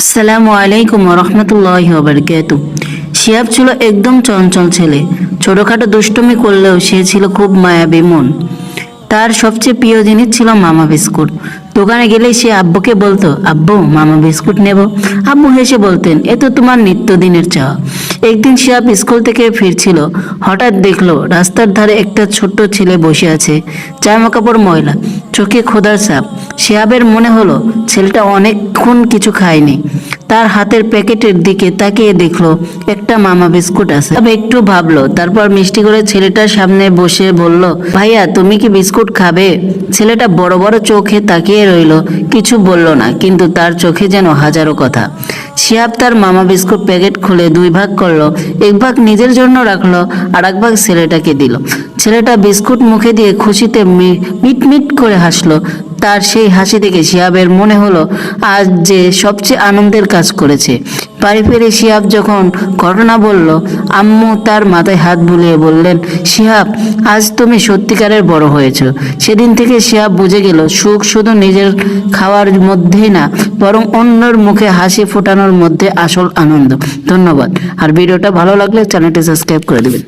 আসসালামু আলাইকুম রহমতুল্লাহি ওয়া বারাকাতুহু। শিহাব ছিল একদম চঞ্চল ছেলে। ছোটখাটো দুষ্টুমি করলেও সে ছিল খুব মায়াবী মন। তার সবচেয়ে প্রিয় জিনিস ছিল মামা বিস্কুট। দোকানে গেলেই সে আব্বুকে বলতো, আব্বু মামা বিস্কুট নেব। আব্বু হেসে বলতেন, এ তো তোমার নিত্যদিনের চাওয়া। একদিন শিহাব স্কুল থেকে ফিরছিল, হঠাৎ দেখলো রাস্তার ধারে একটা ছোট্ট ছেলে বসে আছে, জামা কাপড় ময়লা, চোখে ক্ষুধার ছাপ। শিহাবের মনে হলো ছেলেটা অনেকক্ষণ কিছু খায়নি। তার হাতের প্যাকেটের দিকে তাকিয়ে দেখলো একটা মামা বিস্কুট আছে। তবে একটু ভাবলো, তারপর মিষ্টি করে ছেলেটার সামনে বসে বলল, ভাইয়া তুমি কি বিস্কুট খাবে? ছেলেটা বড় বড় চোখে তাকিয়ে রইল, কিছু বলল না, কিন্তু তার চোখে যেন হাজারো কথা। শিহাব তার মামা বিস্কুট প্যাকেট খুলে দুই ভাগ করলো, এক ভাগ নিজের জন্য রাখলো আর এক ভাগ ছেলেটাকে দিল। ছেলেটা বিস্কুট মুখে দিয়ে খুশিতে মিটমিট করে হাসলো। তার সেই হাসি দেখে শিহাবের মনে হলো আজ যে সবচেয়ে আনন্দের কাজ করেছে। বাড়ি ফিরে শিহাব যখন ঘটনা বলল, আম্মু তার মাথায় হাত বুলিয়ে বললেন, শিহাব আজ তুমি সত্যিকারের বড় হয়েছো। সেদিন থেকে শিহাব বুঝে গেল সুখ শুধু নিজের খাওয়ার মধ্যেই না, বরং অন্যের মুখে হাসি ফোটানোর মধ্যে আসল আনন্দ। ধন্যবাদ। আর ভিডিওটা ভালো লাগলে চ্যানেলটি সাবস্ক্রাইব করে দেবেন।